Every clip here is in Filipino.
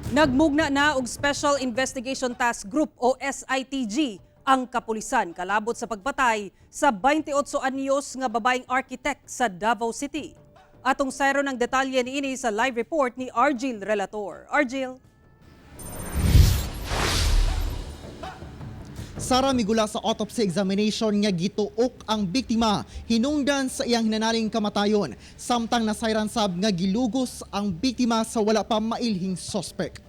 Nagmugna na og Special Investigation Task Group o SITG ang kapulisan kalabot sa pagpatay sa 28 anyos nga babaeng architect sa Davao City. Atong sayro ng detalye niini sa live report ni Argil Relator. Argil. Sara migula sa autopsy examination nga gituok ang biktima hinungdan sa iyang hinanaling kamatayon samtang nasayran sab nga gilugos ang biktima sa wala pa mailhing suspect.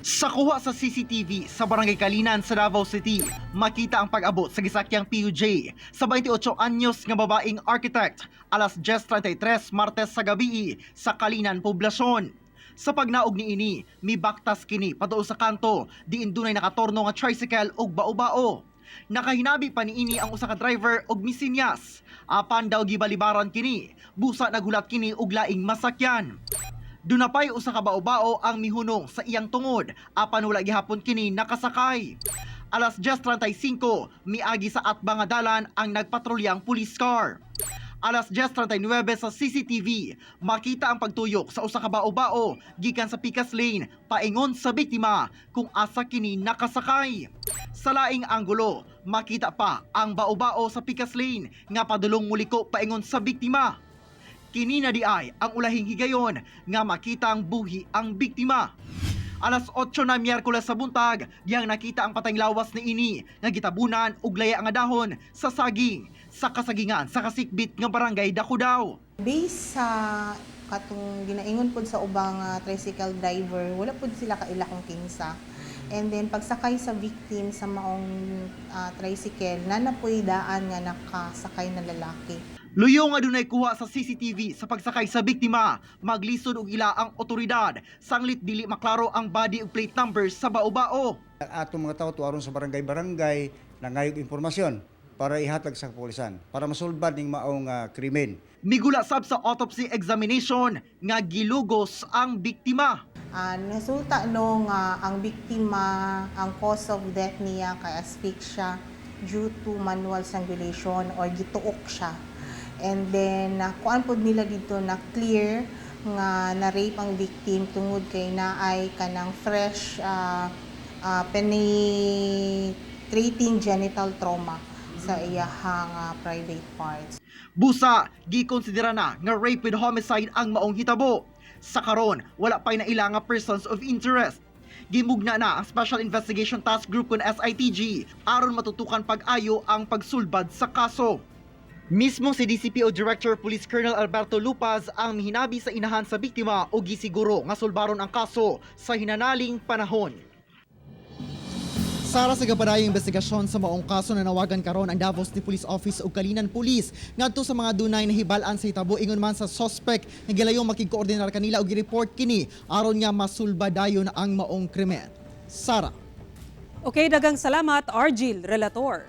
Sa kuha sa CCTV sa Barangay Kalinan sa Davao City, makita ang pag-abot sa gisakyang PUJ sa 28 anyos nga babaeng architect alas 10:33 Martes sa gabi sa Kalinan Poblasyon. Sa pagnaog niini, mibaktas kini patuo sa kanto diin dunay nakatorno nga tricycle ug bao-bao. Nakahinabi pa niini ang usa ka driver ug misinyas. Apan daw gibalibaran kini, busa nagulat kini og laing masakyan. Dunapay usa ka bao-bao ang mihunong sa iyang tungod, apan wala gihapon kini nakasakay. Alas 10:35 miagi sa atbang nga dalan ang nagpatrulyang police car. Alas 10:39 sa CCTV, makita ang pagtuyok sa usa ka bao-bao gikan sa Picas Lane paingon sa biktima kung asa kini nakasakay. Sa laing anggulo, makita pa ang bao-bao sa Picas Lane nga padulong muliko paingon sa biktima. Kini na di ay ang ulahing higayon nga makita ang buhi ang biktima. Alas 8 na Miyerkules sa buntag, diyang nakita ang patayng lawas ni ini nga gitabunan og laya nga dahon sa saging sa kasagingan sa kasikbit nga barangay Dakudaw. Based sa katong ginaingon pod sa ubang tricycle driver, wala pod sila kaila kung kinsa. And then pagsakay sa victim sa maong tricycle, nanapoy daan nga nakasakay na lalaki. Luyo nga dunay kuha sa CCTV sa pagsakay sa biktima, maglisod og ila ang otoridad, sanglit dili maklaro ang body ug plate numbers sa bao-bao. Atong mga tao tuaron sa barangay nangayog impormasyon para ihatag sa kapulisan para masulbad ning maong krimen. Migula sab sa autopsy examination nga gilugos ang biktima. Resulta ang biktima, ang cause of death niya kay asphyxia due to manual strangulation or gituok siya. And then kuan pod nila dito na clear nga na-rape ang victim tungod kay naay kanang fresh penetrating genital trauma sa iyahang private parts. Busa, gikonsidera na nga rape with homicide ang maong hitabo. Sa karon, wala pay naila nga persons of interest. Gimugna na ang Special Investigation Task Group kun SITG aron matutukan pag-ayo ang pagsulbad sa kaso. Mismo si DCPO Director Police Colonel Alberto Lupaz ang mihinabi sa inahan sa biktima o gisiguro nga sulbaron ang kaso sa hinanaling panahon. Sara sa gapadayong investigasyon sa maong kaso na nawagan karon ang Davao City Police Office ug Kalinan Police ngadto sa mga dunay nahibal-an sa hitabo ingon man sa suspect nga gilayong makig-koordinar kanila og gi-report kini aron nga masulbadayon ang maong krimen. Sara. Okay, dagang salamat Argil Relator.